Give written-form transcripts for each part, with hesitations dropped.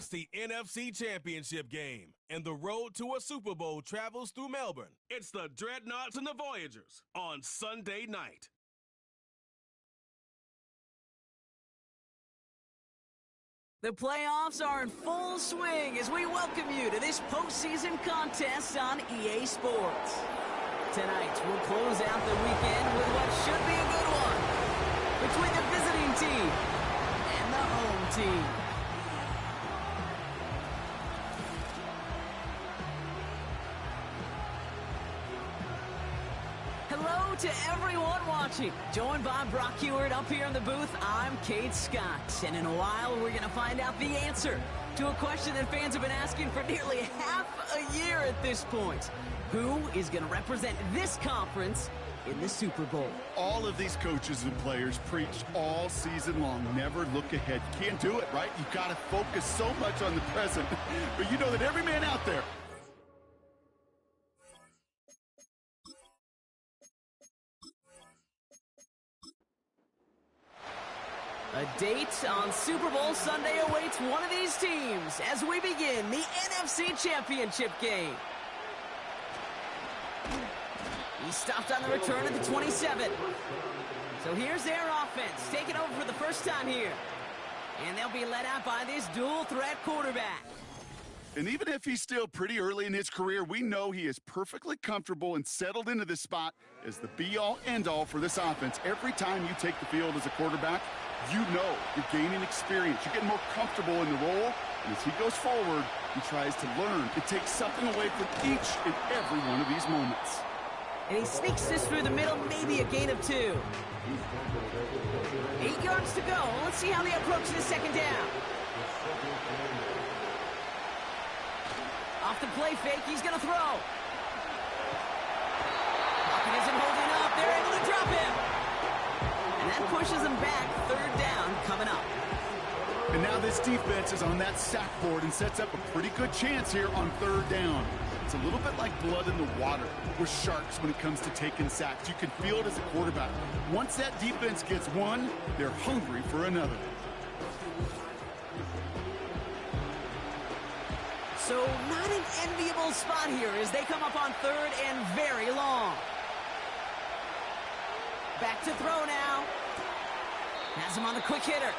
It's the NFC Championship game, and the road to a Super Bowl travels through Melbourne. It's the Dreadnoughts and the Voyagers on Sunday night. The playoffs are in full swing as we welcome you to this postseason contest on EA Sports. Tonight, we'll close out the weekend with what should be a good one between the visiting team and the home team. Hello to everyone watching. Joined by Brock Heward up here in the booth, I'm Kate Scott. And in a while, we're going to find out the answer to a question that fans have been asking for nearly half a year at this point. Who is going to represent this conference in the Super Bowl? All of these coaches and players preach all season long, never look ahead. You can't do it, right? You've got to focus so much on the present. But you know that every man out there, a date on Super Bowl Sunday awaits one of these teams as we begin the NFC Championship game. He stopped on the return at the 27. So here's their offense, taking over for the first time here. And they'll be led out by this dual-threat quarterback. and even if he's still pretty early in his career, we know he is perfectly comfortable and settled into this spot as the be-all, end-all for this offense. Every time you take the field as a quarterback, you know you're gaining experience. You're getting more comfortable in the role, and as he goes forward, he tries to learn. It takes something away from each and every one of these moments. And he sneaks this through the middle, maybe a gain of 2. 8 yards to go. Let's see how they approach this second down. Off the play fake, he's going to throw. Pocket isn't holding up. They're able to drop him. And that pushes him back. Third down coming up. And now this defense is on that sack board and sets up a pretty good chance here on third down. It's a little bit like blood in the water with sharks when it comes to taking sacks. You can feel it as a quarterback. Once that defense gets one, they're hungry for another. So not an enviable spot here as they come up on third and very long. Back to throw now. Has him on the quick hitter.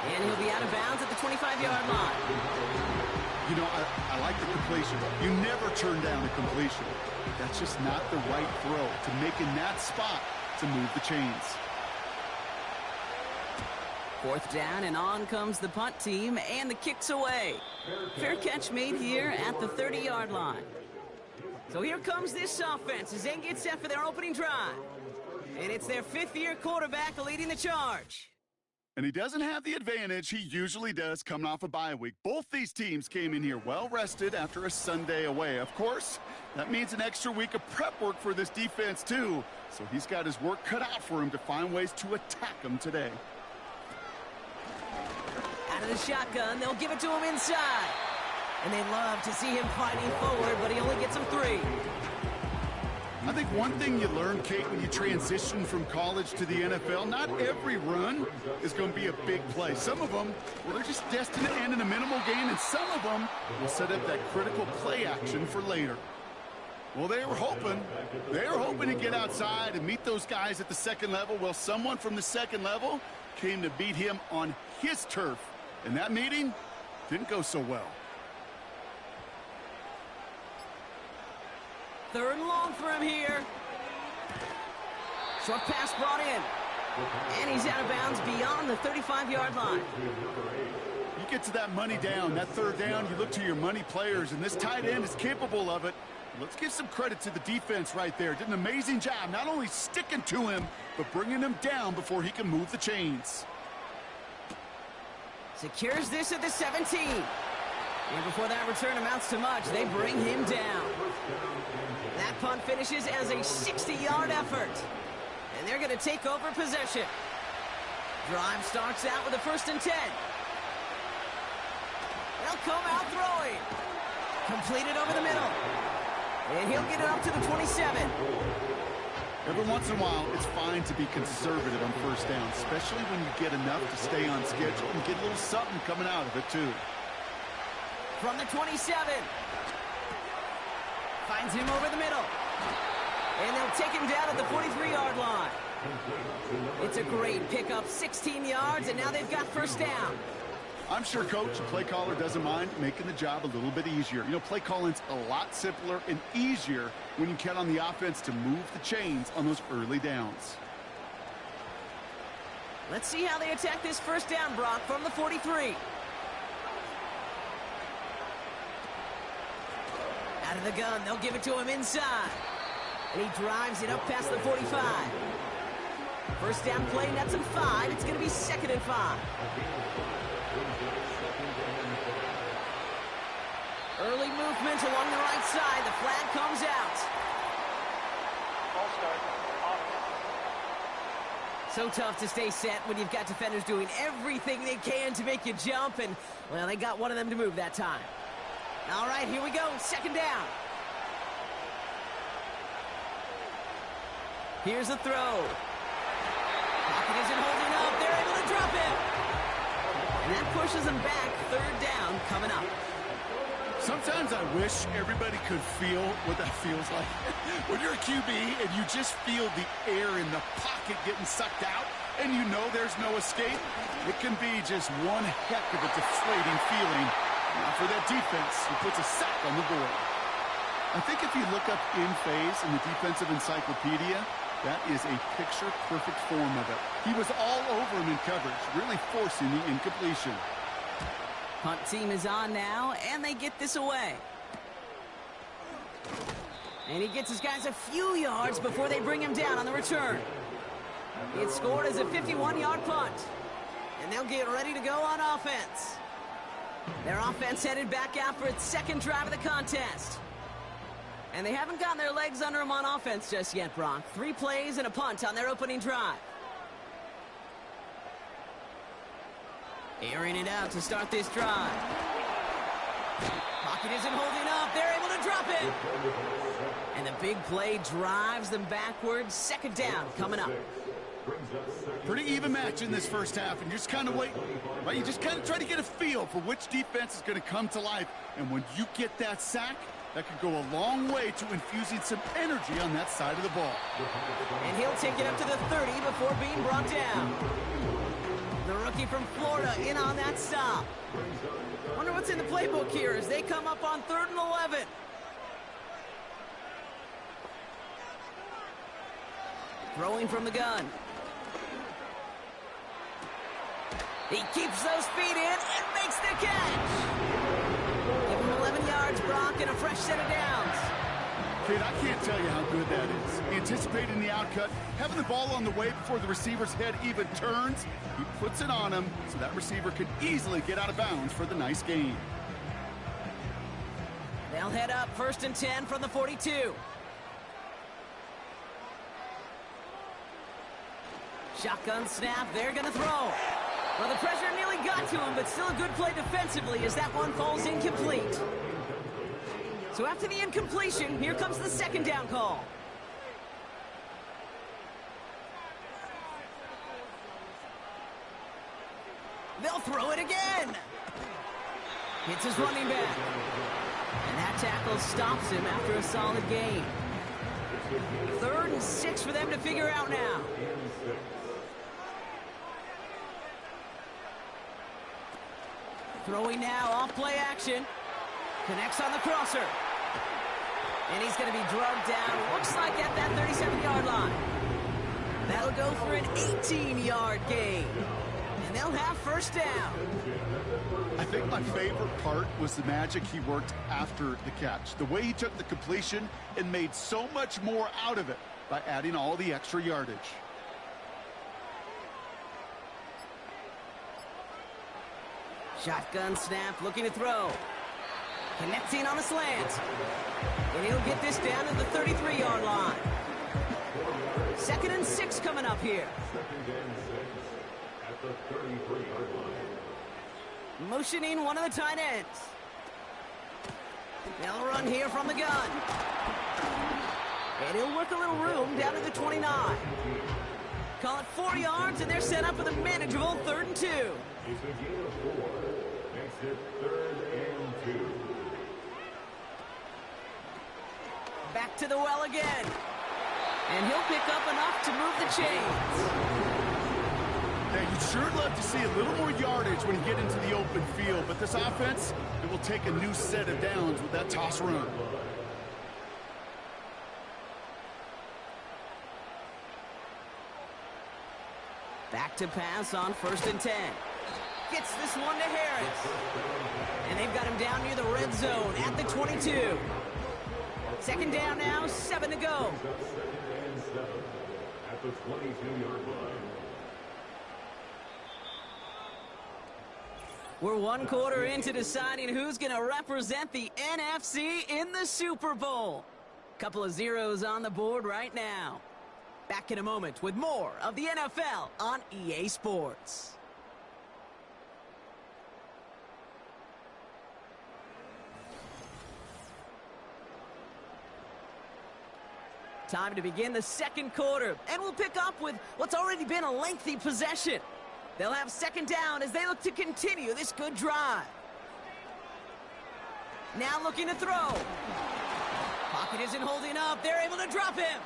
And he'll be out of bounds at the 25-yard line. You know, I like the completion. You never turn down a completion. That's just not the right throw to make in that spot to move the chains. Fourth down, and on comes the punt team, and the kick's away. Fair catch made here at the 30-yard line. So here comes this offense as they get set for their opening drive. And it's their fifth-year quarterback leading the charge. And he doesn't have the advantage he usually does coming off a bye week. Both these teams came in here well-rested after a Sunday away. Of course, that means an extra week of prep work for this defense, too. So he's got his work cut out for him to find ways to attack them today. Out of the shotgun, they'll give it to him inside. And they love to see him fighting forward, but he only gets him 3. I think one thing you learn, Kate, when you transition from college to the NFL, not every run is going to be a big play. Some of them, well, they're just destined to end in a minimal gain, and some of them will set up that critical play action for later. Well, they were hoping to get outside and meet those guys at the second level. Well, someone from the second level came to beat him on his turf, and that meeting didn't go so well. Third and long for him here. Short pass brought in. And he's out of bounds beyond the 35-yard line. You get to that money down, that third down, you look to your money players, and this tight end is capable of it. Let's give some credit to the defense right there. Did an amazing job not only sticking to him, but bringing him down before he can move the chains. Secures this at the 17. And before that return amounts to much, they bring him down. That punt finishes as a 60-yard effort. And they're going to take over possession. Drive starts out with a 1st and 10. They'll come out throwing. Completed over the middle. And he'll get it up to the 27. Every once in a while, it's fine to be conservative on first down, especially when you get enough to stay on schedule and get a little something coming out of it, too. from the 27. Finds him over the middle. And they'll take him down at the 43-yard line. It's a great pickup, 16 yards, and now they've got first down. I'm sure Coach, the play caller, doesn't mind making the job a little bit easier. You know, play calling's a lot simpler and easier when you count on the offense to move the chains on those early downs. Let's see how they attack this first down, Brock, from the 43. Out of the gun, they'll give it to him inside. And he drives it up past the 45. First down play, nets him 5. It's going to be 2nd and 5. Early movement along the right side. The flag comes out. So tough to stay set when you've got defenders doing everything they can to make you jump. And, well, they got one of them to move that time. All right, here we go. 2nd down. Here's a throw. Pocket isn't holding up. They're able to drop it. And that pushes them back. 3rd down coming up. Sometimes I wish everybody could feel what that feels like. When you're a QB and you just feel the air in the pocket getting sucked out and you know there's no escape, it can be just one heck of a deflating feeling. Now for that defense, who puts a sack on the board. I think if you look up in phase in the defensive encyclopedia, that is a picture-perfect form of it. He was all over him in coverage, really forcing the incompletion. Punt team is on now, and they get this away. And he gets his guys a few yards before they bring him down on the return. It's scored as a 51-yard punt. And they'll get ready to go on offense. Their offense headed back out for its 2nd drive of the contest. And they haven't gotten their legs under them on offense just yet, Brock. 3 plays and a punt on their opening drive. Airing it out to start this drive. Pocket isn't holding up. They're able to drop it. And the big play drives them backwards. 2nd down coming up. Pretty even match in this first half, and you just kind of wait. Right? You just kind of try to get a feel for which defense is going to come to life. And when you get that sack, that could go a long way to infusing some energy on that side of the ball. And he'll take it up to the 30 before being brought down. The rookie from Florida in on that stop. Wonder what's in the playbook here as they come up on 3rd and 11. Throwing from the gun. He keeps those feet in and makes the catch. Give him 11 yards, Brock, and a fresh set of downs. Kid, I can't tell you how good that is. Anticipating the outcut, having the ball on the way before the receiver's head even turns, he puts it on him so that receiver can easily get out of bounds for the nice gain. They'll head up 1st and 10 from the 42. Shotgun snap, they're going to throw. Well, the pressure nearly got to him, but still a good play defensively as that one falls incomplete. So after the incompletion, here comes the 2nd down call. They'll throw it again. Hits his running back. And that tackle stops him after a solid gain. 3rd and 6 for them to figure out now. Throwing now, off play action. Connects on the crosser. And he's going to be drugged down, looks like at that 37-yard line. That'll go for an 18-yard gain. And they'll have first down. I think my favorite part was the magic he worked after the catch. The way he took the completion and made so much more out of it by adding all the extra yardage. Shotgun snap, looking to throw. Connecting on a slant. And he'll get this down to the 33-yard line. 2nd and 6 coming up here. Motioning one of the tight ends. They'll run here from the gun. And he'll work a little room down to the 29. Call it 4 yards, and they're set up with a manageable 3rd and 2. Makes it 3rd and 2. Back to the well again. And he'll pick up enough to move the chains. Yeah, you'd sure love to see a little more yardage when you get into the open field, but this offense, it will take a new set of downs with that toss run. Back to pass on 1st and 10. Gets this one to Harris. And they've got him down near the red zone at the 22. 2nd down now, 7 to go. 2nd and 7 at the 22-yard line. We're 1 quarter into deciding who's going to represent the NFC in the Super Bowl. Couple of zeros on the board right now. Back in a moment with more of the NFL on EA Sports. Time to begin the 2nd quarter, and we'll pick up with what's already been a lengthy possession. They'll have 2nd down as they look to continue this good drive. Now looking to throw. Pocket isn't holding up. They're able to drop him.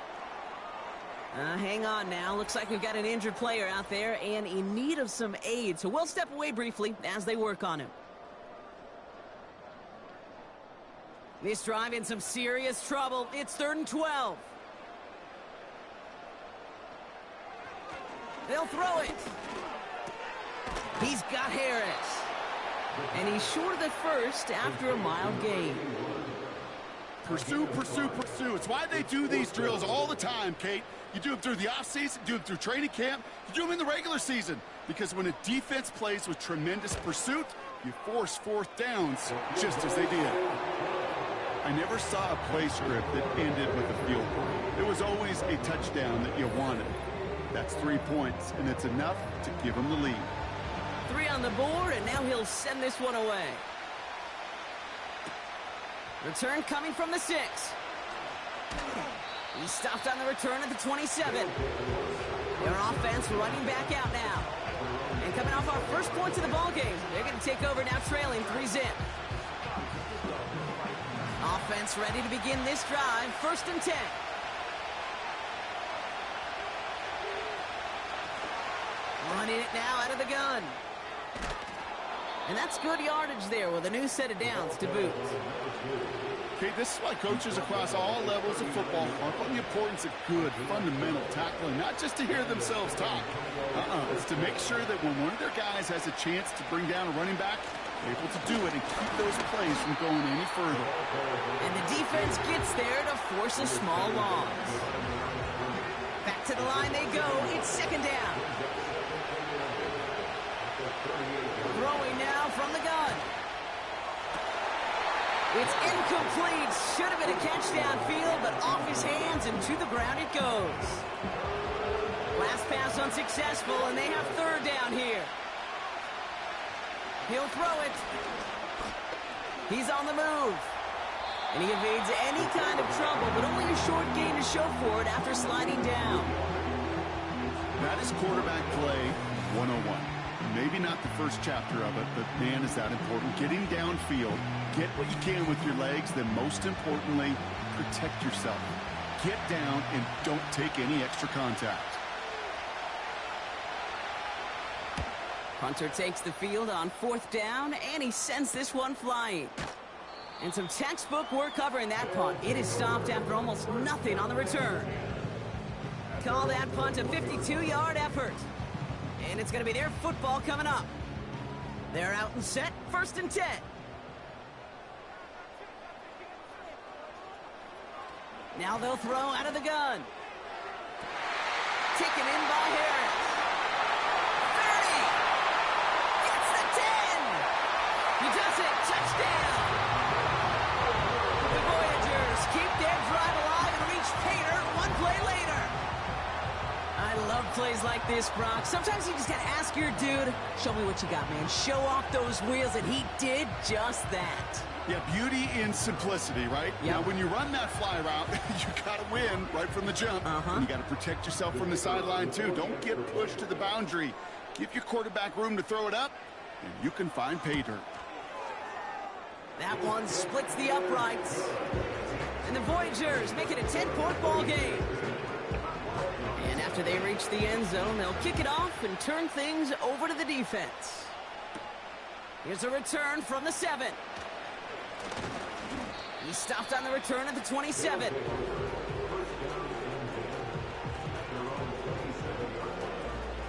Hang on now. Looks like we've got an injured player out there and in need of some aid. So we'll step away briefly as they work on him. This drive in some serious trouble. It's 3rd and 12. They'll throw it. He's got Harris. And he's short of the 1st after a mild gain. Pursue, pursue, pursue. It's why they do these drills all the time, Kate. You do them through the offseason, you do them through training camp, you do them in the regular season. Because when a defense plays with tremendous pursuit, you force 4th downs just as they did. I never saw a play script that ended with a field goal. It was always a touchdown that you wanted. That's 3 points, and it's enough to give them the lead. 3 on the board, and now he'll send this one away. Return coming from the 6. He stopped on the return at the 27. Their offense running back out now. And coming off our first points of the ballgame, they're going to take over now trailing 3-zip. Offense ready to begin this drive, 1st and 10. Running it now out of the gun. And that's good yardage there with a new set of downs to boot. Okay, this is why coaches across all levels of football harp on the importance of good, fundamental tackling, not just to hear themselves talk. It's to make sure that when one of their guys has a chance to bring down a running back, they're able to do it and keep those plays from going any further. And the defense gets there to force a small loss. Back to the line they go. It's 2nd down. Throwing now from the gun. It's incomplete. Should have been a catch downfield, but off his hands and to the ground it goes. Last pass unsuccessful, and they have 3rd down here. He'll throw it. He's on the move. And he evades any kind of trouble, but only a short gain to show for it after sliding down. That is quarterback play 101. Maybe not the first chapter of it, but man, is that important. Getting downfield, get what you can with your legs, then most importantly, protect yourself. Get down and don't take any extra contact. Hunter takes the field on 4th down, and he sends this one flying. And some textbook work covering that punt. It is stopped after almost nothing on the return. Call that punt a 52-yard effort. And it's going to be their football coming up. They're out and set, 1st and 10. Now they'll throw out of the gun. Taken in by Harris. 30. Gets the 10. He does it. Touchdown. The Voyagers keep their drive alive and reach Pater 1 play later. I love plays like this, Brock. Sometimes you just got to ask your dude, show me what you got, man. Show off those wheels, and he did just that. Yeah, beauty in simplicity, right? Yep. Now, when you run that fly route, you got to win right from the jump. And you got to protect yourself from the sideline, too. Don't get pushed to the boundary. Give your quarterback room to throw it up, and you can find pay dirt. That one splits the uprights. And the Voyagers make it a 10-point ball game. And after they reach the end zone, they'll kick it off and turn things over to the defense. Here's a return from the 7. He stopped on the return at the 27.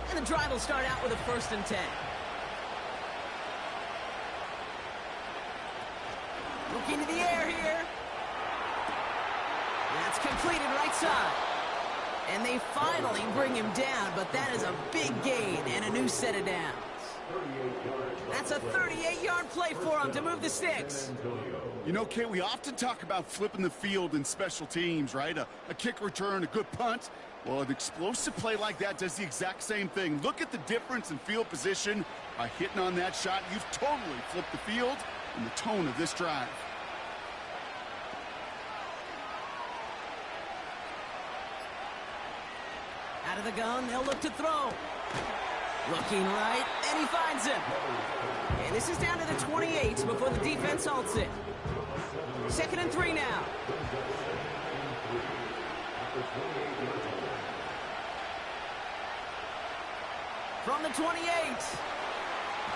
And the drive will start out with a 1st and 10. Looking to the air here. That's completed right side. And they finally bring him down, but that is a big gain and a new set of downs. That's a 38-yard play for him to move the sticks. You know, Kate, we often talk about flipping the field in special teams, right? A kick return, a good punt. Well, an explosive play like that does the exact same thing. Look at the difference in field position. By hitting on that shot, you've totally flipped the field and the tone of this drive. Out of the gun, they'll look to throw. Looking right, and he finds him. And this is down to the 28 before the defense halts it. 2nd and 3 now. From the 28.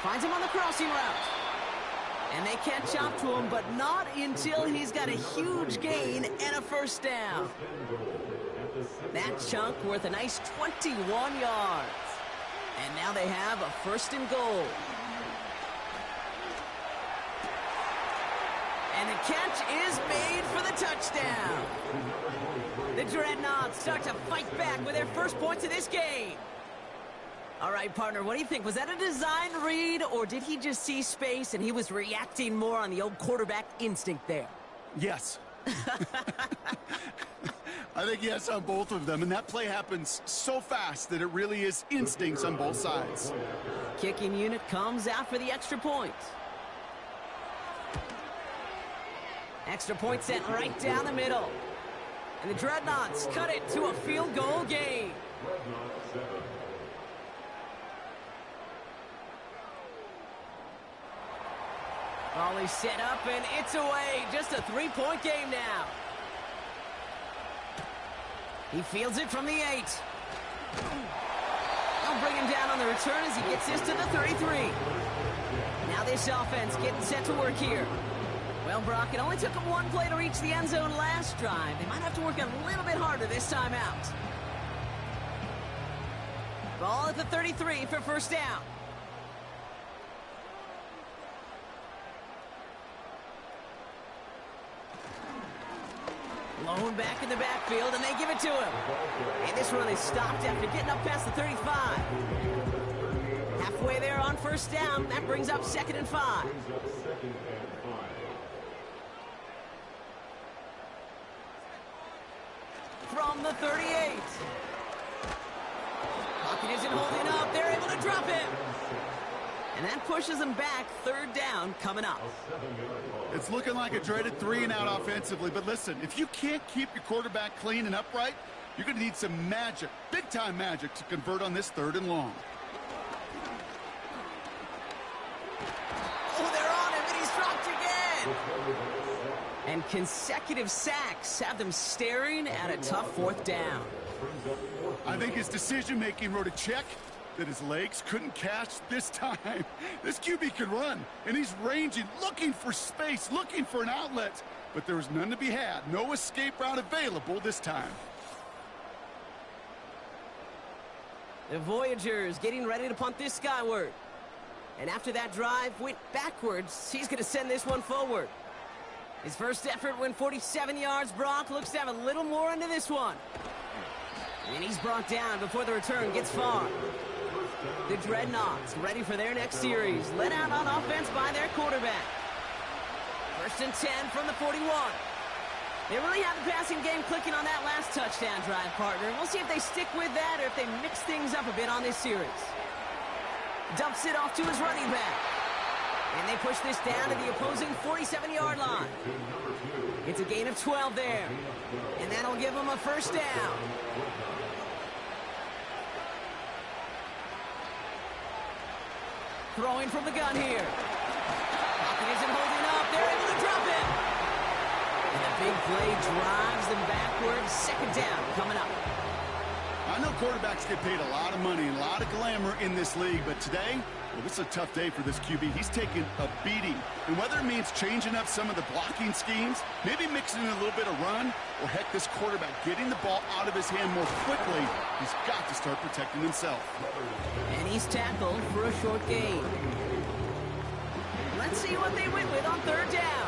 Finds him on the crossing route. And they can't chop to him, but not until he's got a huge gain and a 1st down. That chunk worth a nice 21 yards. And now they have a 1st and goal. And the catch is made for the touchdown. The Dreadnoughts start to fight back with their first points of this game. All right, partner, what do you think? Was that a design read, or did he just see space and he was reacting more on the old quarterback instinct there? Yes. I think yes on both of them, and that play happens so fast that it really is instincts on both sides. Kicking unit comes out for the extra point. Extra point sent right down the middle. And the Dreadnoughts cut it to a field goal game. Volley set up, and it's away. Just a 3-point game now. He fields it from the 8. They'll bring him down on the return as he gets this to the 33. Now this offense getting set to work here. Well, Brock, it only took them one play to reach the end zone last drive. They might have to work a little bit harder this time out. Ball at the 33 for 1st down. Lone back in the backfield, and they give it to him. And this one is stopped after getting up past the 35. Halfway there on 1st down. That brings up 2nd and 5. From the 38. Pocket isn't holding up. They're able to drop him. And that pushes them back. 3rd down coming up. It's looking like a dreaded 3-and-out offensively, but listen, if you can't keep your quarterback clean and upright, you're going to need some magic, big-time magic, to convert on this 3rd and long. Oh, they're on him, and he's dropped again. And consecutive sacks have them staring at a tough 4th down. I think his decision-making wrote a check that his legs couldn't catch this time. This QB can run, and he's ranging, looking for space, looking for an outlet. But there was none to be had. No escape route available this time. The Voyagers getting ready to punt this skyward. And after that drive went backwards, he's going to send this one forward. His first effort went 47 yards. Brock looks to have a little more into this one. And he's brought down before the return gets far. The Dreadnoughts ready for their next series. Led out on offense by their quarterback. 1st and 10 from the 41. They really have the passing game clicking on that last touchdown drive, partner. We'll see if they stick with that or if they mix things up a bit on this series. Dumps it off to his running back. And they push this down to the opposing 47-yard line. It's a gain of 12 there. And that'll give them a 1st down. Throwing from the gun here. Pocket isn't holding up. They're able Big play drives them backwards. Second down coming up. I know quarterbacks get paid a lot of money and a lot of glamour in this league, but today, well, this is a tough day for this QB. He's taking a beating. And whether it means changing up some of the blocking schemes, maybe mixing in a little bit of run, or heck, this quarterback getting the ball out of his hand more quickly, he's got to start protecting himself. And he's tackled for a short gain. Let's see what they win with on third down.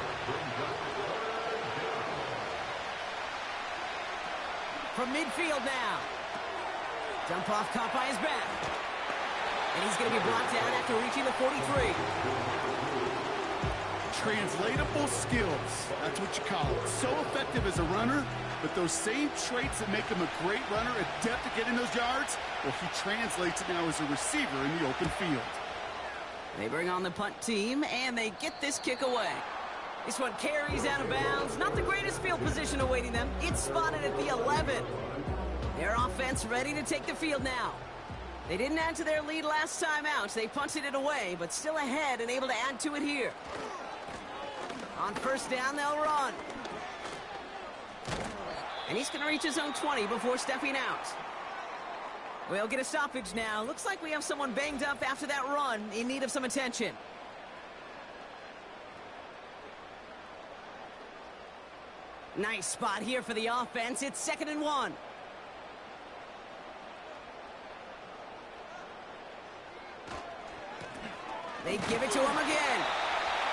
From midfield now. Dump off caught by his back. And he's going to be brought down after reaching the 43. Translatable skills. That's what you call it. So effective as a runner, but those same traits that make him a great runner, adept at getting those yards, well, he translates it now as a receiver in the open field. They bring on the punt team, and they get this kick away. This one carries out of bounds. Not the greatest field position awaiting them. It's spotted at the 11. Their offense ready to take the field now. They didn't add to their lead last time out. They punted it away, but still ahead and able to add to it here. On first down, they'll run. And he's going to reach his own 20 before stepping out. We'll get a stoppage now. Looks like we have someone banged up after that run in need of some attention. Nice spot here for the offense. It's 2nd and 1. They give it to him again.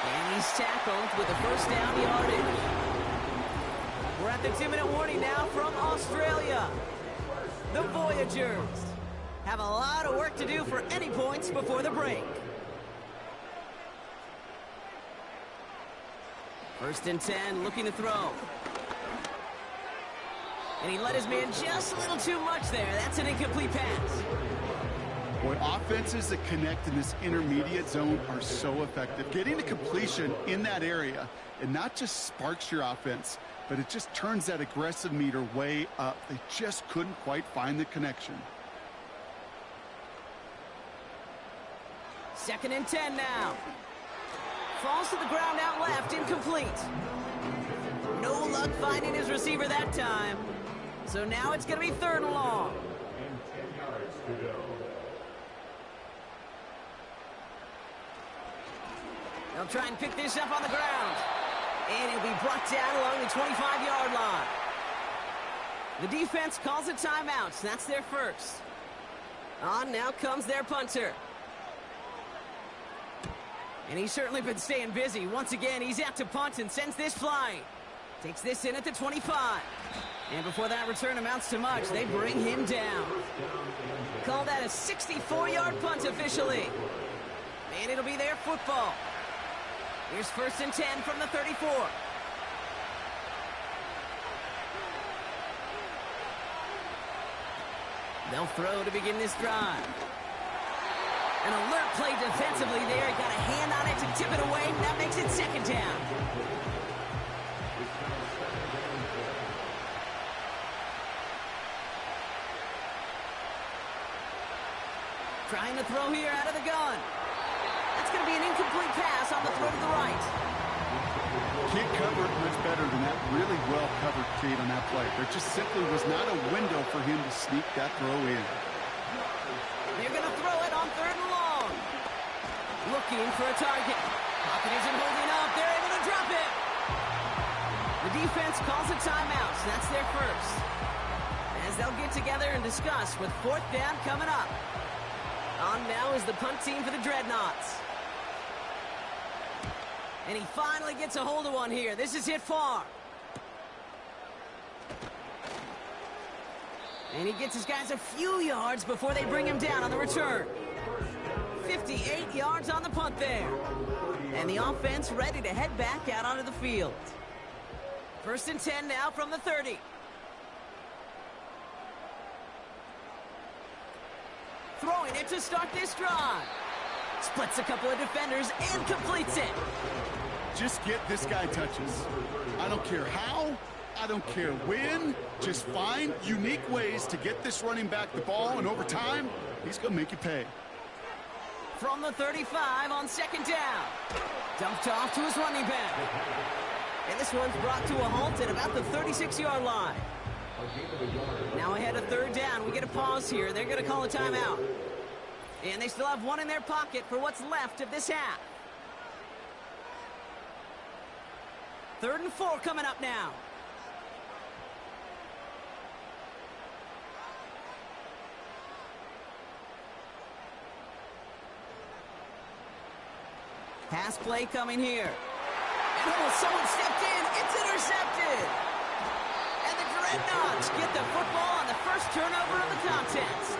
And he's tackled with a first down yardage. We're at the 2-minute warning now from Australia. The Voyagers have a lot of work to do for any points before the break. 1st and 10, looking to throw. And he let his man just a little too much there. That's an incomplete pass. Boy, offenses that connect in this intermediate zone are so effective. Getting a completion in that area, it not just sparks your offense, but it just turns that aggressive meter way up. They just couldn't quite find the connection. 2nd and 10 now. Falls to the ground out left, incomplete. No luck finding his receiver that time. So now it's going to be 3rd and long. And 10 yards to go. They'll try and pick this up on the ground. And it'll be brought down along the 25-yard line. The defense calls a timeout. That's their first. On now comes their punter. And he's certainly been staying busy. Once again, he's out to punt and sends this flying. Takes this in at the 25. And before that return amounts to much, they bring him down. Call that a 64-yard punt officially. And it'll be their football. Here's 1st and 10 from the 34. They'll throw to begin this drive. An alert play defensively there. Got a hand on it to tip it away. That makes it 2nd down. Trying to throw here out of the gun. That's going to be an incomplete pass on the throw to the right. Can't cover it much better than that. Really well covered, Kate, on that play. There just simply was not a window for him to sneak that throw in. They're going to throw it on 3rd and long. Looking for a target. Pocket isn't holding up. They're able to drop it. The defense calls a timeout. That's their first. As they'll get together and discuss with 4th down coming up. On now is the punt team for the Dreadnoughts. And he finally gets a hold of one here. This is hit far. And he gets his guys a few yards before they bring him down on the return. 58 yards on the punt there. And the offense ready to head back out onto the field. 1st and 10 now from the 30. Throwing it to start this drive. Splits a couple of defenders and completes it. Just get this guy touches. I don't care how, I don't care when. Just find unique ways to get this running back the ball, and over time, he's going to make you pay. From the 35 on 2nd down. Dumped off to his running back. And this one's brought to a halt at about the 36-yard line. Now ahead of third down. We get a pause here. They're going to call a timeout. And they still have one in their pocket for what's left of this half. 3rd and 4 coming up now. Pass play coming here. And someone stepped in. It's intercepted. And the Dreadnoughts get the football on the first turnover of the contest.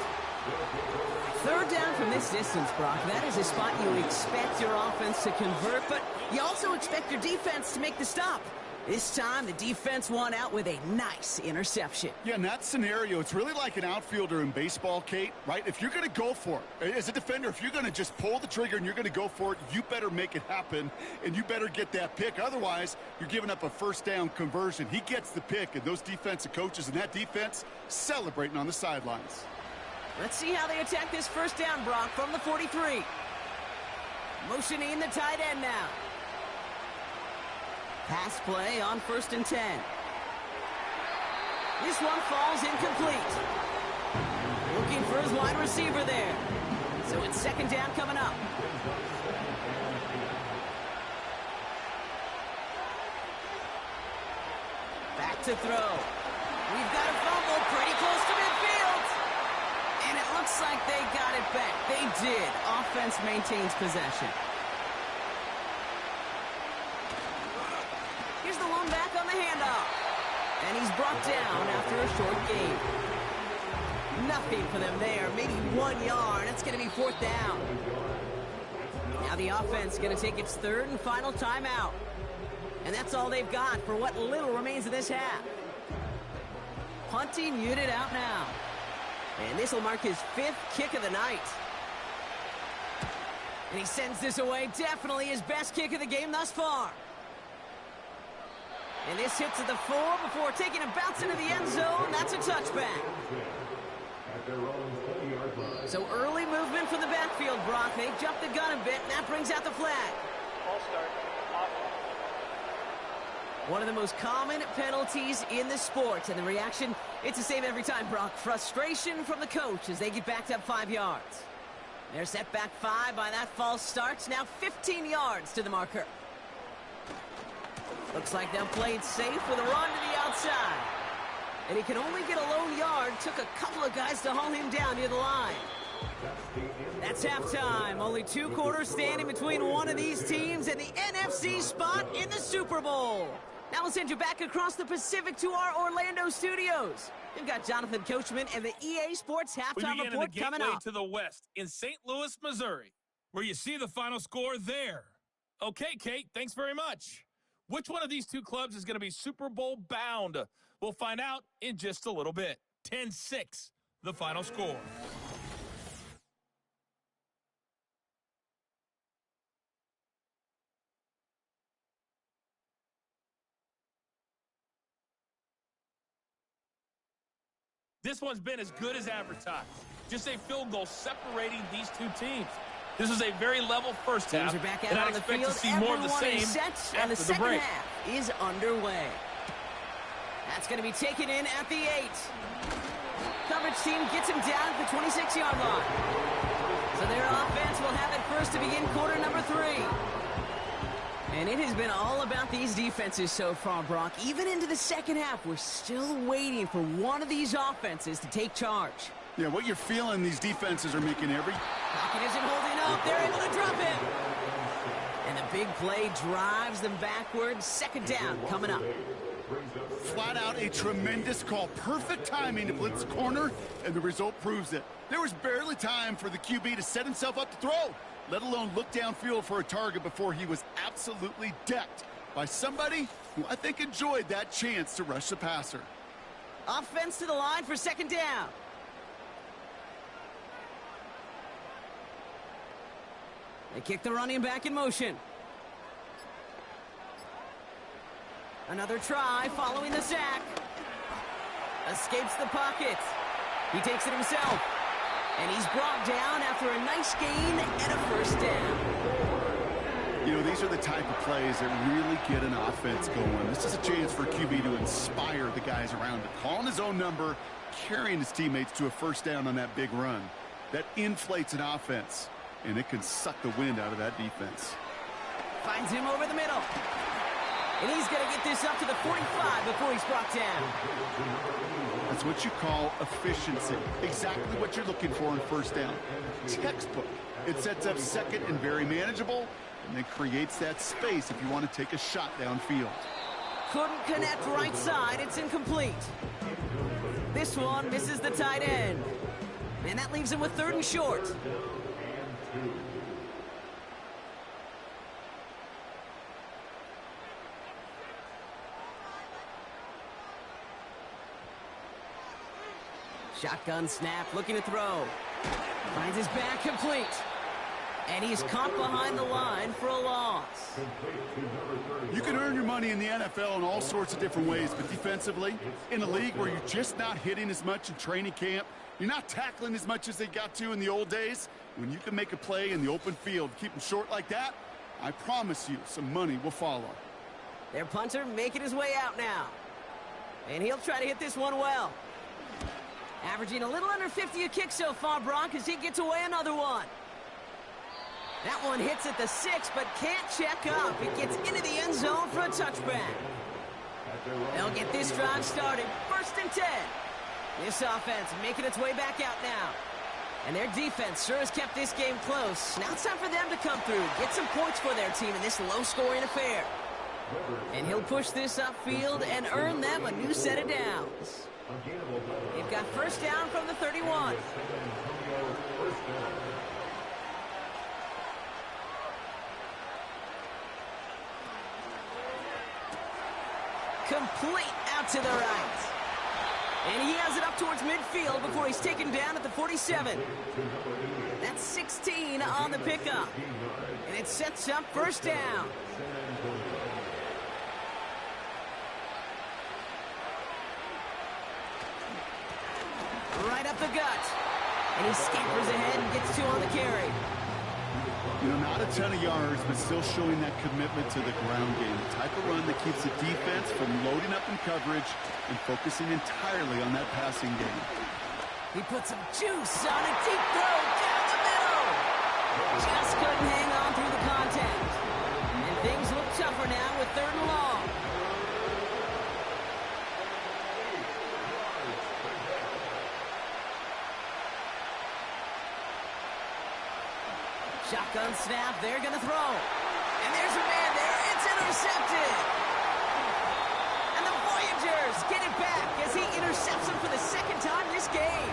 3rd down from this distance, Brock. That is a spot you expect your offense to convert, but you also expect your defense to make the stop. This time, the defense won out with a nice interception. Yeah, in that scenario, it's really like an outfielder in baseball, Kate, right? If you're going to go for it, as a defender, if you're going to just pull the trigger and you're going to go for it, you better make it happen, and you better get that pick. Otherwise, you're giving up a first down conversion. He gets the pick, and those defensive coaches and that defense celebrating on the sidelines. Let's see how they attack this first down, Brock, from the 43. Motioning the tight end now. Pass play on 1st and 10. This one falls incomplete. Looking for his wide receiver there. So it's 2nd down coming up. Back to throw. We've got a fumble pretty close to midfield. And it looks like they got it back. They did. Offense maintains possession. Here's the lone back on the handoff. And he's brought down after a short gain. Nothing for them there. Maybe 1 yard. It's going to be 4th down. Now the offense is going to take its 3rd and final timeout. And that's all they've got for what little remains of this half. Punting unit out now. And this will mark his 5th kick of the night. And he sends this away. Definitely his best kick of the game thus far. And this hits at the 4 before taking a bounce into the end zone. That's a touchback. So early movement from the backfield, Brock. They jumped the gun a bit, and that brings out the flag. False start. One of the most common penalties in the sport. And the reaction, it's the same every time, Brock. Frustration from the coach as they get backed up 5 yards. They're set back 5 by that false start. Now 15 yards to the marker. Looks like they'll play it safe with a run to the outside. And he can only get a lone yard. Took a couple of guys to haul him down near the line. That's halftime. Only 2 quarters standing between one of these teams and the NFC spot in the Super Bowl. Now we'll send you back across the Pacific to our Orlando studios. We've got Jonathan Coachman and the EA Sports Halftime Report coming up. To the west in St. Louis, Missouri, where you see the final score there. Okay, Kate, thanks very much. Which one of these 2 clubs is going to be Super Bowl bound? We'll find out in just a little bit. 10-6, the final score. This one's been as good as advertised. Just a field goal separating these 2 teams. This is a very level first half, are back out and I on the expect field. to see more of the same And the after the break. half is underway. That's going to be taken in at the 8. Coverage team gets him down at the 26-yard line. So their offense will have it first to begin quarter number 3. And it has been all about these defenses so far, Brock. Even into the second half, we're still waiting for one of these offenses to take charge. Yeah, what you're feeling, these defenses are making every... Pocket isn't holding up. They're able to drop him. And the big play drives them backwards. 2nd down coming up. Flat out a tremendous call. Perfect timing to blitz corner, and the result proves it. There was barely time for the QB to set himself up to throw, let alone look downfield for a target before he was absolutely decked by somebody who I think enjoyed that chance to rush the passer. Offense to the line for 2nd down. They kick the running back in motion. Another try following the sack. Escapes the pocket. He takes it himself. And he's brought down after a nice gain and a first down. You know, these are the type of plays that really get an offense going. This is a chance for QB to inspire the guys around him. Calling his own number, carrying his teammates to a first down on that big run. That inflates an offense, and it can suck the wind out of that defense. Finds him over the middle. And he's going to get this up to the 45 before he's brought down. That's what you call efficiency. Exactly what you're looking for in first down. Textbook. It sets up second and very manageable, and then creates that space if you want to take a shot downfield. Couldn't connect right side. It's incomplete. This one misses the tight end. And that leaves him with 3rd and short. Shotgun snap, looking to throw. Finds his back complete. And he's caught behind the line for a loss. You can earn your money in the NFL in all sorts of different ways, but defensively, in a league where you're just not hitting as much in training camp, you're not tackling as much as they got to in the old days, when you can make a play in the open field, keep them short like that, I promise you some money will follow. Their punter making his way out now. And he'll try to hit this one well. Averaging a little under 50 a kick so far, Brock, as he gets away another one. That one hits at the 6, but can't check up. It gets into the end zone for a touchback. They'll get this drive started. 1st and 10. This offense making its way back out now. And their defense sure has kept this game close. Now it's time for them to come through, get some points for their team in this low-scoring affair. And he'll push this upfield and earn them a new set of downs. They've got first down from the 31. Complete out to the right. And he has it up towards midfield before he's taken down at the 47. That's 16 on the pickup. And it sets up first down. Right up the gut. And he scampers ahead and gets 2 on the carry. You know, not a ton of yards, but still showing that commitment to the ground game. The type of run that keeps the defense from loading up in coverage and focusing entirely on that passing game. He puts some juice on a deep throw down the middle. Just couldn't hang on through the contact. And things look tougher now with 3rd and long. Shotgun snap, they're going to throw. And there's a man there, it's intercepted. And the Voyagers get it back as he intercepts him for the 2nd time this game.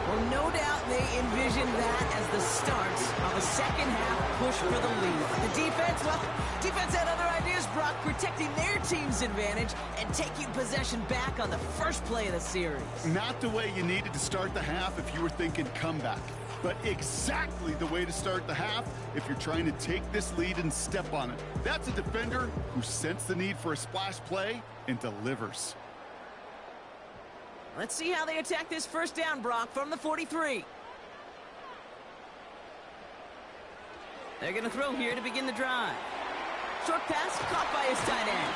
Well, no doubt they envisioned that as the start of a second-half push for the lead. The defense, well, defense had other ideas, Brock, protecting their team's advantage and taking possession back on the first play of the series. Not the way you needed to start the half if you were thinking comeback, but exactly the way to start the half if you're trying to take this lead and step on it. That's a defender who sensed the need for a splash play and delivers. Let's see how they attack this first down, Brock, from the 43. They're going to throw here to begin the drive. Short pass caught by his tight end.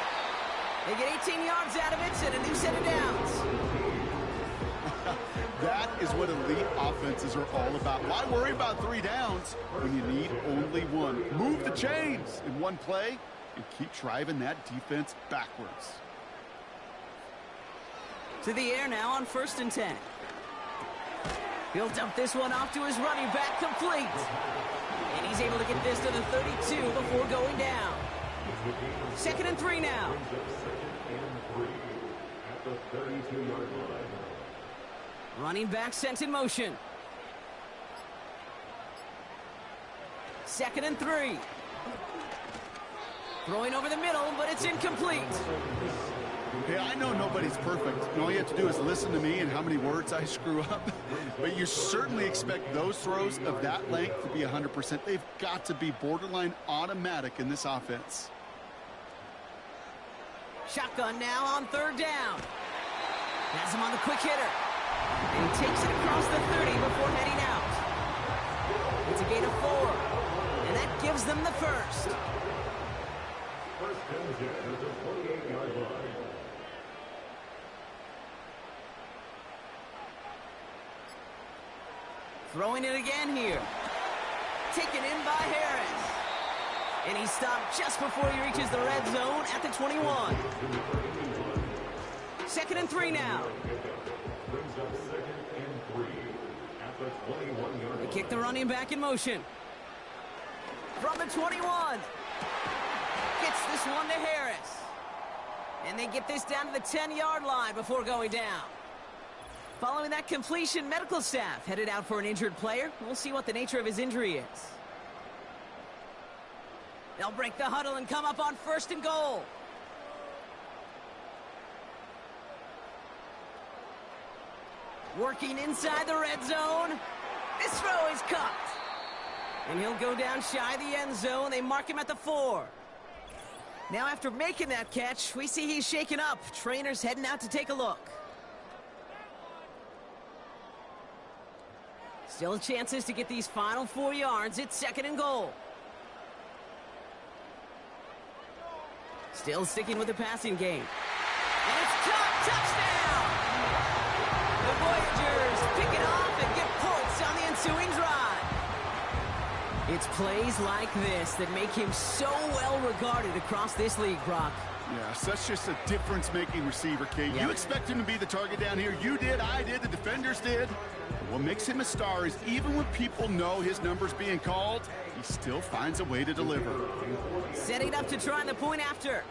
They get 18 yards out of it and a new set of downs. That is what elite offenses are all about. Why worry about 3 downs when you need only 1? Move the chains in one play and keep driving that defense backwards. To the air now on 1st and 10. He'll dump this one off to his running back, complete. And he's able to get this to the 32 before going down. 2nd and 3 now. Running back sent in motion. 2nd and 3. Throwing over the middle, but it's incomplete. Hey, I know nobody's perfect. And all you have to do is listen to me and how many words I screw up. But you certainly expect those throws of that length to be 100%. They've got to be borderline automatic in this offense. Shotgun now on 3rd down. Has him on the quick hitter. And he takes it across the 30 before heading out. It's a gain of 4. And that gives them the first. First and 10 at the 28-yard line. Throwing it again here. Taken in by Harris. And he stopped just before he reaches the red zone at the 21. 2nd and 3 now. Brings up 2nd and 3 at the 21-yard They line. kick the running back in motion. From the 21. Gets this one to Harris. And they get this down to the 10-yard line before going down. Following that completion, medical staff headed out for an injured player. We'll see what the nature of his injury is. They'll break the huddle and come up on 1st and goal. Working inside the red zone. This throw is caught. And he'll go down shy of the end zone. They mark him at the 4. Now after making that catch, we see he's shaken up. Trainer's heading out to take a look. Still chances to get these final 4 yards. It's 2nd and goal. Still sticking with the passing game. And it's caught. Touchdown! The Voyagers pick it off and get points on the ensuing drive. It's plays like this that make him so well regarded across this league, Brock. Yeah, such just a difference-making receiver, Kate. Yep. You expect him to be the target down here. You did, I did, the defenders did. What makes him a star is even when people know his number's being called, he still finds a way to deliver. Setting up to try the point after.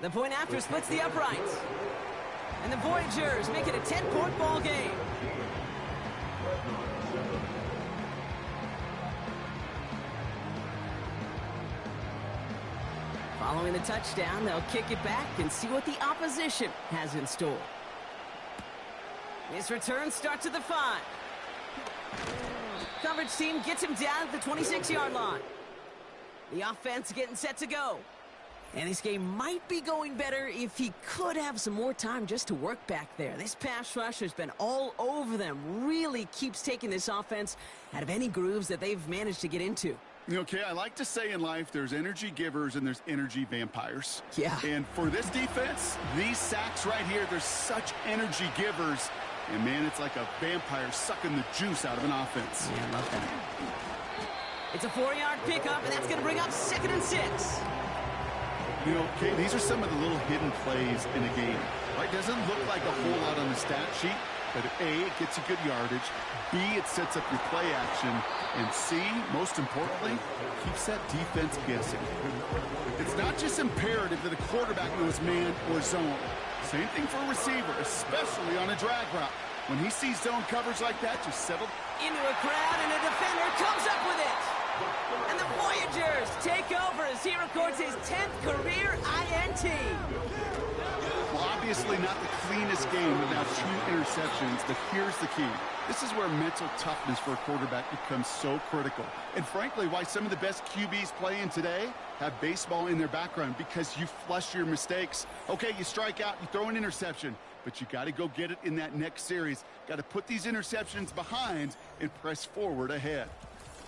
The point after splits the uprights. And the Voyagers make it a 10-point ball game. Following the touchdown, they'll kick it back and see what the opposition has in store. This return starts at the 5. Coverage team gets him down at the 26-yard line. The offense getting set to go. And this game might be going better if he could have some more time just to work back there. This pass rush has been all over them. Really keeps taking this offense out of any grooves that they've managed to get into. Okay, I like to say in life there's energy givers and there's energy vampires. Yeah. And for this defense, these sacks right here, there's such energy givers. And, man, it's like a vampire sucking the juice out of an offense. Yeah, I love that. It's a 4-yard pickup, and that's going to bring up 2nd and 6. You know, Kate, these are some of the little hidden plays in a game. Right? Doesn't look like a whole lot on the stat sheet, but A, it gets you good yardage. B, it sets up your play action. And C, most importantly, keeps that defense guessing. It's not just imperative that a quarterback knows man or zone. Same thing for a receiver, especially on a drag route. When he sees zone coverage like that, just settle Into a crowd, and a defender comes up with it. And the Voyagers take over as he records his 10th career INT. Well, obviously not the cleanest game, but now 2 interceptions. But here's the key. This is where mental toughness for a quarterback becomes so critical. And frankly, why some of the best QBs playing today have baseball in their background, because you flush your mistakes. Okay, you strike out, you throw an interception, but you got to go get it in that next series. Got to put these interceptions behind and press forward ahead.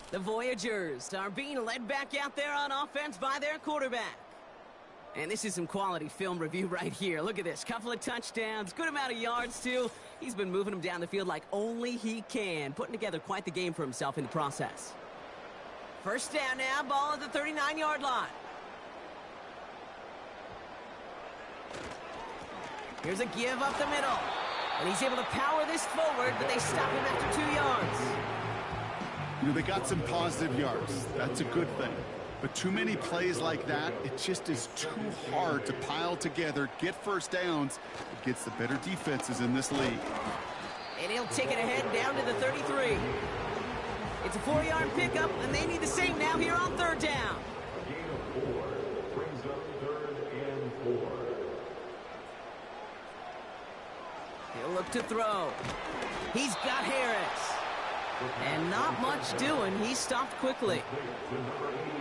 The Voyagers are being led back out there on offense by their quarterback. And this is some quality film review right here. Look at this. Couple of touchdowns, good amount of yards, too. He's been moving them down the field like only he can, putting together quite the game for himself in the process. First down now, ball at the 39-yard line. Here's a give up the middle. And he's able to power this forward, but they stop him after 2 yards. You know, they got some positive yards. That's a good thing. But too many plays like that, it just is too hard to pile together, get first downs against the better defenses in this league. And he'll take it ahead down to the 33. It's a 4-yard pickup, and they need the same now here on 3rd down. Gain of 4 brings up 3rd and 4. He'll look to throw. He's got Harris. And not much doing. He stopped quickly.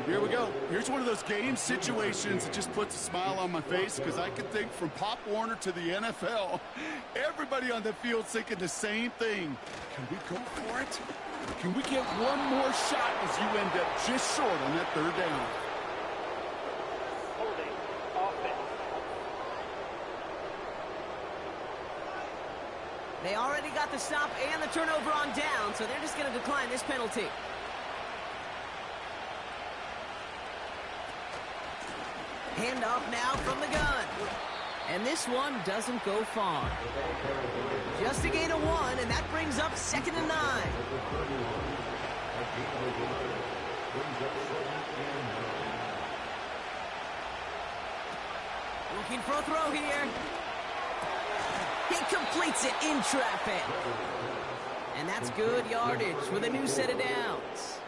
Here we go. Here's one of those game situations that just puts a smile on my face because I can think from Pop Warner to the NFL. Everybody on the field thinking the same thing. Can we go for it? Can we get one more shot as you end up just short on that third down? Holding offense. They already got the stop and the turnover on down, so they're just going to decline this penalty. Handoff now from the gun. And this one doesn't go far. Just a gain of 1, and that brings up 2nd and 9. Looking for a throw here. He completes it in traffic. And that's good yardage with a new set of downs.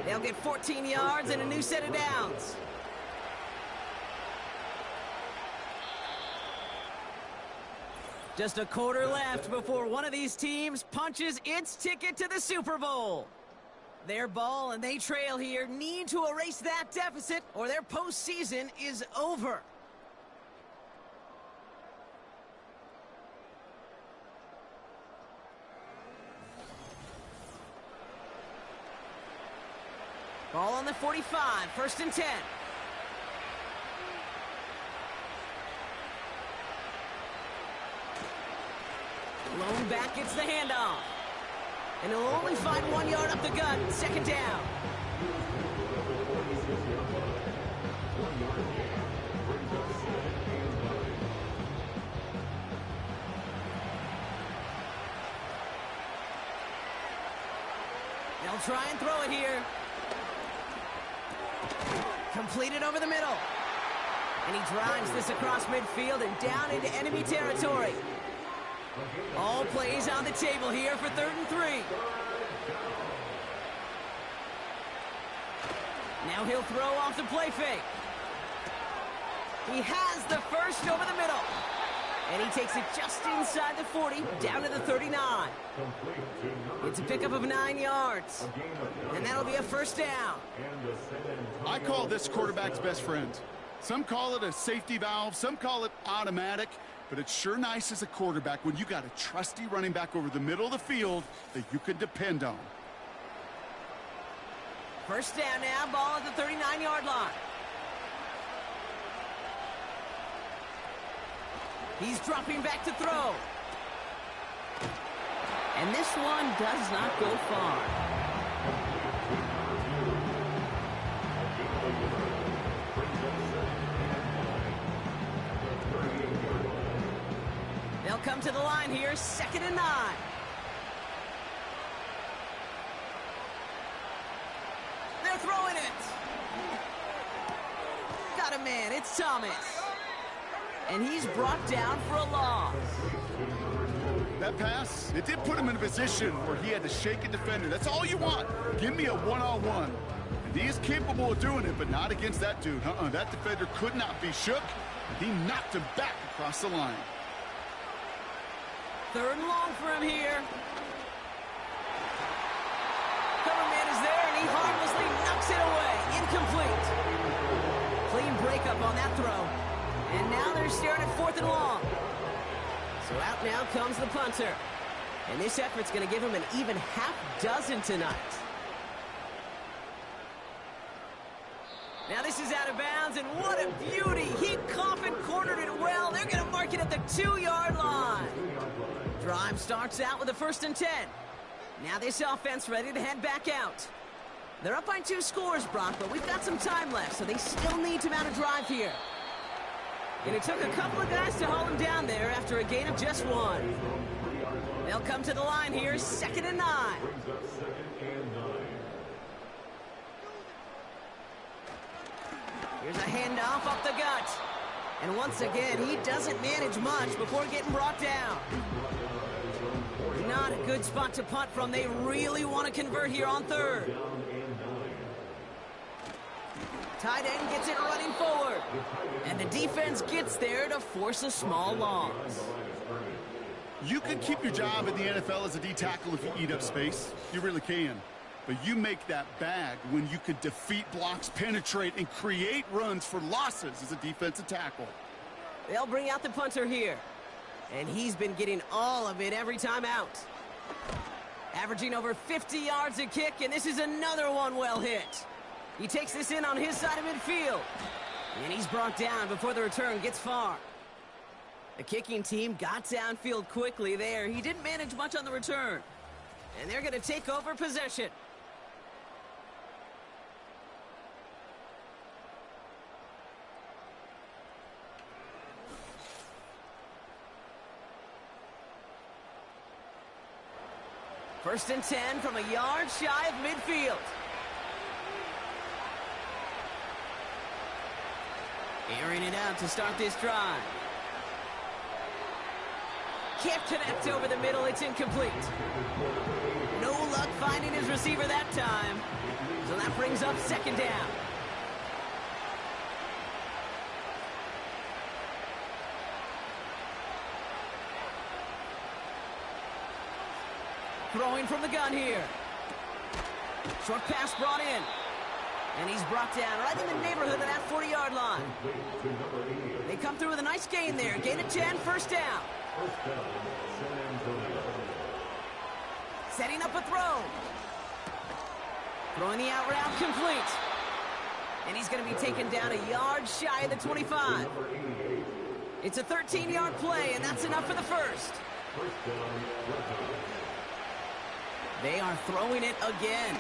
They'll get 14 yards and a new set of downs. Just a quarter left before one of these teams punches its ticket to the Super Bowl. Their ball and they trail here, need to erase that deficit or their postseason is over. Ball on the 45, 1st and 10. Lone back gets the handoff. And he'll only find 1 yard up the gut, 2nd down. They'll try and throw it here. Completed over the middle. And he drives this across midfield and down into enemy territory. All plays on the table here for 3rd and 3. Now he'll throw off the play fake. He has the first over the middle. And he takes it just inside the 40, down to the 39. It's a pickup of 9 yards. And that'll be a 1st down. I call this quarterback's best friend. Some call it a safety valve, some call it automatic, but it's sure nice as a quarterback when you got a trusty running back over the middle of the field that you can depend on. 1st down now, ball at the 39-yard line. He's dropping back to throw. And this one does not go far. They'll come to the line here, 2nd and 9. They're throwing it. Got a man, it's Thomas. And he's brought down for a loss. That pass, it did put him in a position where he had to shake a defender. That's all you want. Give me a one-on-one. And he is capable of doing it, but not against that dude. That defender could not be shook. He knocked him back across the line. 3rd and long for him here. Cover man is there, and he harmlessly knocks it away. Incomplete. Clean breakup on that throw. And now they're staring at 4th and long. So out now comes the punter. And this effort's going to give him an even half dozen tonight. Now this is out of bounds, and what a beauty. He coffin cornered it well. They're going to mark it at the 2-yard line. Drive starts out with a 1st and 10. Now this offense ready to head back out. They're up by 2 scores, Brock, but we've got some time left, so they still need to mount a drive here. And it took a couple of guys to hold him down there after a gain of just 1. They'll come to the line here, 2nd and 9. Here's a handoff up the gut. And once again, he doesn't manage much before getting brought down. Not a good spot to punt from. They really want to convert here on 3rd. Tight end gets it running forward. And the defense gets there to force a small loss. You can keep your job in the NFL as a D tackle if you eat up space. You really can. But you make that bag when you can defeat blocks, penetrate, and create runs for losses as a defensive tackle. They'll bring out the punter here. And he's been getting all of it every time out. Averaging over 50 yards a kick, and this is another one well hit. He takes this in on his side of midfield. And he's brought down before the return gets far. The kicking team got downfield quickly there. He didn't manage much on the return. And they're going to take over possession. First and 10 from a yard shy of midfield. Airing it out to start this drive. Can't connect over the middle. It's incomplete. No luck finding his receiver that time. So that brings up second down. Throwing from the gun here. Short pass brought in. And he's brought down right in the neighborhood of that 40-yard line. They come through with a nice gain there. Gain of 10, first down. Setting up a throw. Throwing the out route complete. And he's going to be taken down a yard shy of the 25. It's a 13-yard play, and that's enough for the first. They are throwing it again.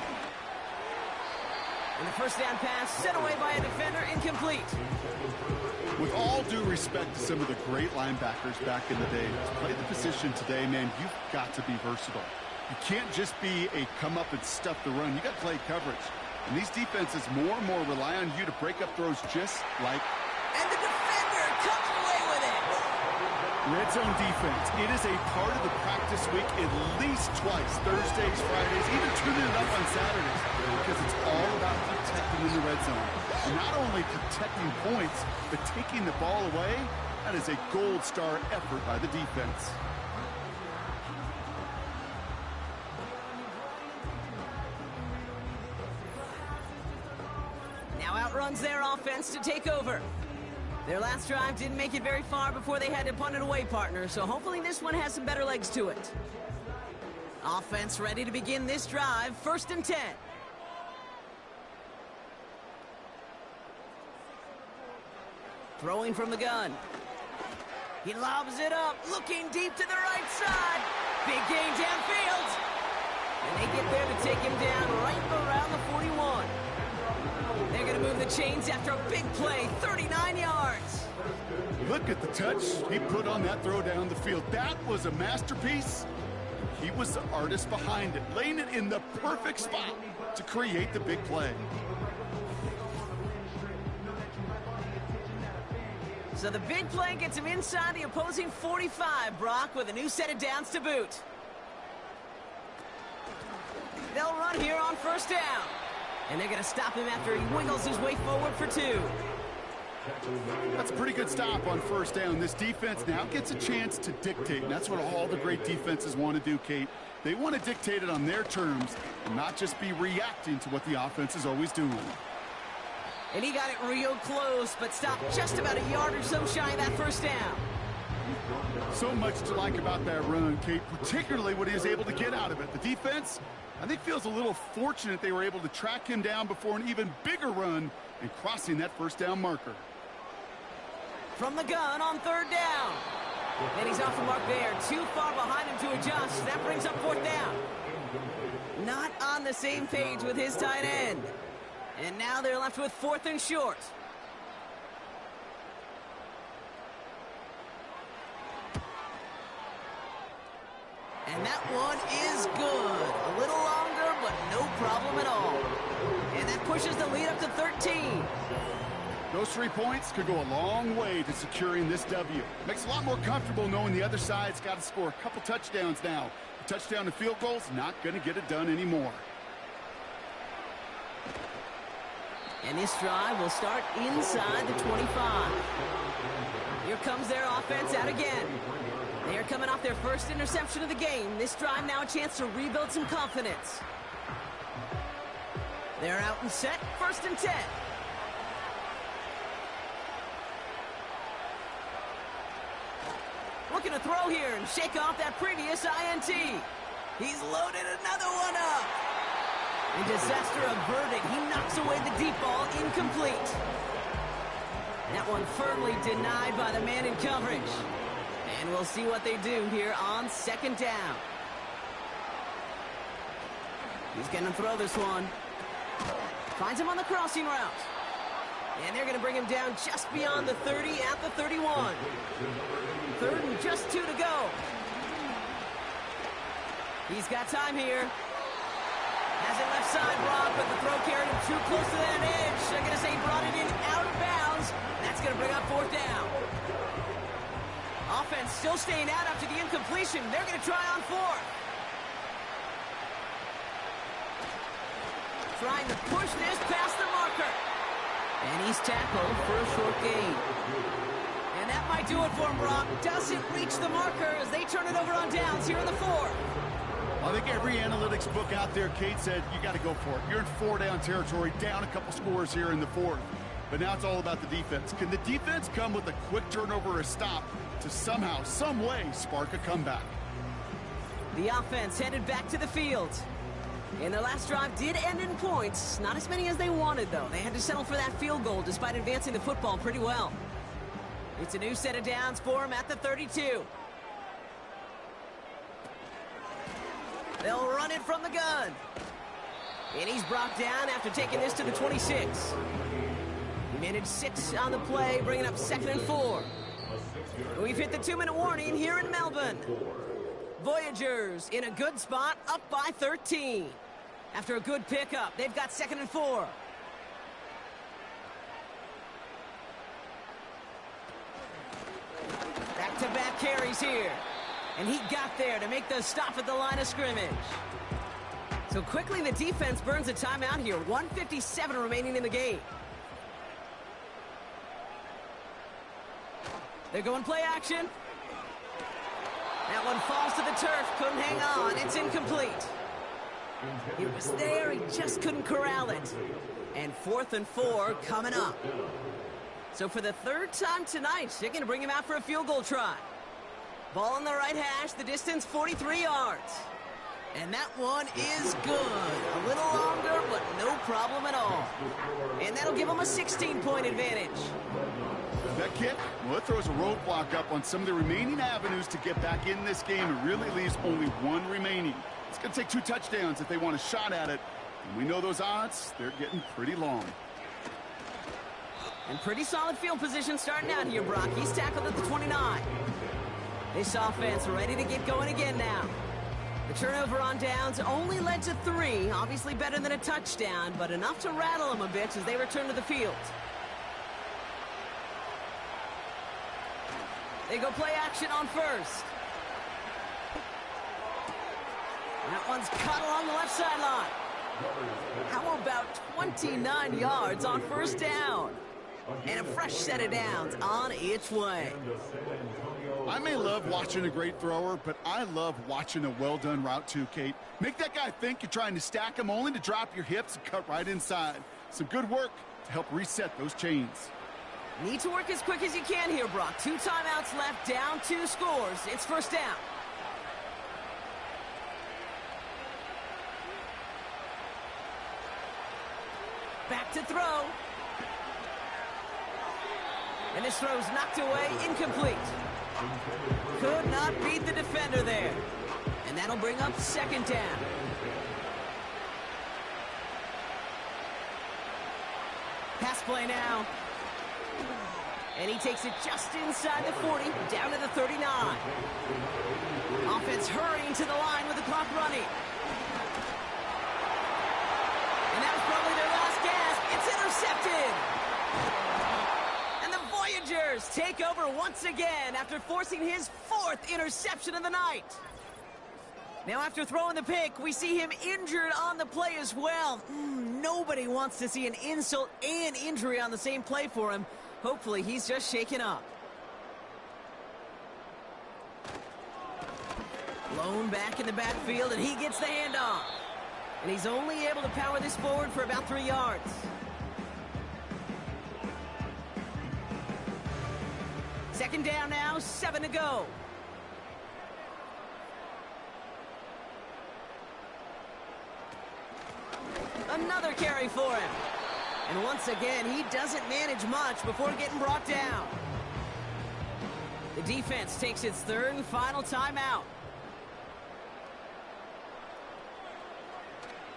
And the first down pass sent away by a defender, incomplete. With all due respect to some of the great linebackers back in the day, to play the position today, man, you've got to be versatile. You can't just be a come up and stuff the run. You got to play coverage. And these defenses more and more rely on you to break up throws just like... And the defender comes away with it. Red zone defense. It is a part of the practice week at least twice. Thursdays, Fridays, even tuning it up on Saturdays. Because it's all about protecting in the red zone. And not only protecting points, but taking the ball away. That is a gold star effort by the defense. Now outruns their offense to take over. Their last drive didn't make it very far before they had to punt it away, partner, so hopefully this one has some better legs to it. Offense ready to begin this drive, first and 10. Throwing from the gun. He lobs it up, looking deep to the right side. Big gain downfield. And they get there to take him down right around the 41. They're going to move the chains after a big play, 39 yards. Look at the touch he put on that throw down the field. That was a masterpiece. He was the artist behind it, laying it in the perfect spot to create the big play. So the big play gets him inside the opposing 45, Brock, with a new set of downs to boot. They'll run here on first down. And they're going to stop him after he wiggles his way forward for 2. That's a pretty good stop on first down. This defense now gets a chance to dictate, and that's what all the great defenses want to do, Kate. They want to dictate it on their terms and not just be reacting to what the offense is always doing. And he got it real close, but stopped just about a yard or so shy of that first down. So much to like about that run, Kate, particularly what he was able to get out of it. The defense, I think, feels a little fortunate they were able to track him down before an even bigger run and crossing that first down marker. From the gun on third down. And he's off the mark there. Too far behind him to adjust. That brings up fourth down. Not on the same page with his tight end. And now they're left with fourth and short. And that one is good. A little longer, but no problem at all. And that pushes the lead up to 13. Those 3 points could go a long way to securing this W. Makes it a lot more comfortable knowing the other side's got to score a couple touchdowns now. A touchdown and field goal's not going to get it done anymore. And this drive will start inside the 25. Here comes their offense out again. They're coming off their first interception of the game. This drive now a chance to rebuild some confidence. They're out and set, 1st and 10. Looking to throw here and shake off that previous INT. He's loaded another one up. And disaster averted. He knocks away the deep ball, incomplete. That one firmly denied by the man in coverage. And we'll see what they do here on 2nd down. He's going to throw this one. Finds him on the crossing route. And they're going to bring him down just beyond the 30 at the 31. 3rd and just 2 to go. He's got time here. Has it left side, Brock, but the throw carried him too close to that edge. They're going to say he brought it in out of bounds. That's going to bring up 4th down. Offense still staying out after the incompletion. They're going to try on 4th. Trying to push this past the marker. And he's tackled for a short gain. And that might do it for him, Brock. Doesn't reach the marker as they turn it over on downs here in the 4th. I think every analytics book out there, Kate, said you got to go for it. You're in 4-down territory, down a couple scores here in the 4th. But now it's all about the defense. Can the defense come with a quick turnover or a stop to somehow, some way, spark a comeback? The offense headed back to the field. And their last drive did end in points. Not as many as they wanted, though. They had to settle for that field goal despite advancing the football pretty well. It's a new set of downs for him at the 32. They'll run it from the gun. And he's brought down after taking this to the 26. He managed 6 on the play, bringing up 2nd and 4. We've hit the 2-minute warning here in Melbourne. Voyagers in a good spot, up by 13. After a good pickup, they've got 2nd and 4. Back-to-back carries here. And he got there to make the stop at the line of scrimmage. So quickly the defense burns a timeout here. 1:57 remaining in the game. They're going play action. That one falls to the turf. Couldn't hang on. It's incomplete. It was there. He just couldn't corral it. And 4th and 4 coming up. So for the 3rd time tonight, they're going to bring him out for a field goal try. Ball on the right hash. The distance 43 yards. And that one is good. A little longer, but no problem at all. And that'll give him a 16-point advantage. That kick, well, it throws a roadblock up on some of the remaining avenues to get back in this game. It really leaves only 1 remaining. It's going to take 2 touchdowns if they want a shot at it. And we know those odds, they're getting pretty long. And pretty solid field position starting out here, Brock. He's tackled at the 29. This offense ready to get going again now. The turnover on downs only led to 3. Obviously better than a touchdown, but enough to rattle them a bit as they return to the field. They go play action on 1st. That one's cut along the left sideline. How about 29 yards on 1st down? And a fresh set of downs on its way. I may love watching a great thrower, but I love watching a well-done route too, Kate. Make that guy think you're trying to stack him only to drop your hips and cut right inside. Some good work to help reset those chains. Need to work as quick as you can here, Brock. 2 timeouts left, down 2 scores. It's 1st down. Back to throw. And this throw's knocked away, incomplete. Could not beat the defender there. And that'll bring up 2nd down. Pass play now. And he takes it just inside the 40, down to the 39. Offense hurrying to the line with the clock running. And that was probably their last gasp. It's intercepted. And the Voyagers take over once again after forcing his 4th interception of the night. Now after throwing the pick, we see him injured on the play as well. Nobody wants to see an insult and injury on the same play for him. Hopefully he's just shaken up. Blown back in the backfield, and he gets the handoff. And he's only able to power this forward for about 3 yards. Second down now, 7 to go. Another carry for him. And once again, he doesn't manage much before getting brought down. The defense takes its third and final timeout.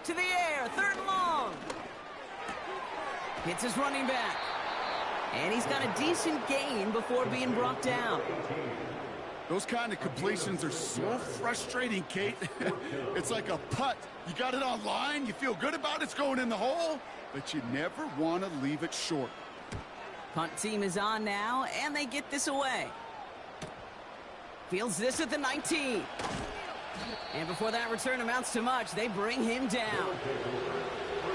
To the air, third and long. Hits his running back. And he's got a decent gain before being brought down. Those kind of completions are so frustrating, Kate. It's like a putt. You got it on line, you feel good about it's going in the hole, but you never want to leave it short. Punt team is on now, and they get this away. Fields this at the 19. And before that return amounts to much, they bring him down.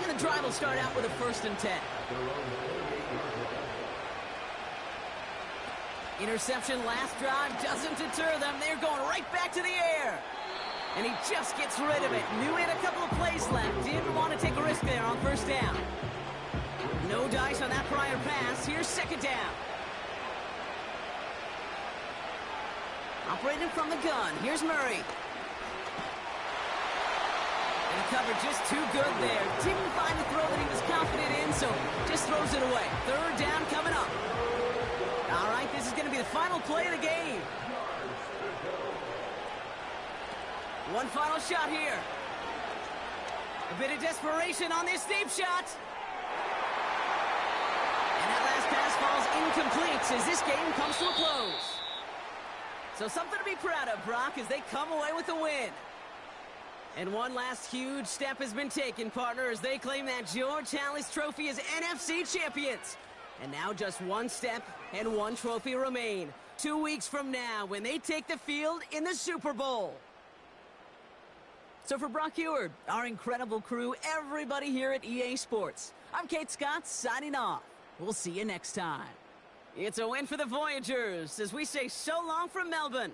And the drive will start out with a 1st and 10. Interception last drive doesn't deter them. They're going right back to the air. And he just gets rid of it. Knew he had a couple of plays left. Didn't want to take a risk there on 1st down. No dice on that prior pass. Here's 2nd down. Operating from the gun. Here's Murray. And the cover just too good there. Didn't find the throw that he was confident in, so just throws it away. 3rd down coming up. All right, this is going to be the final play of the game. One final shot here. A bit of desperation on this deep shot. And that last pass falls incomplete as this game comes to a close. So something to be proud of, Brock, as they come away with a win. And one last huge step has been taken, partner, as they claim that George Halas Trophy as NFC champions. And now just one step and one trophy remain. 2 weeks from now when they take the field in the Super Bowl. So for Brock Eward, our incredible crew, everybody here at EA Sports, I'm Kate Scott signing off. We'll see you next time. It's a win for the Voyagers as we say so long from Melbourne.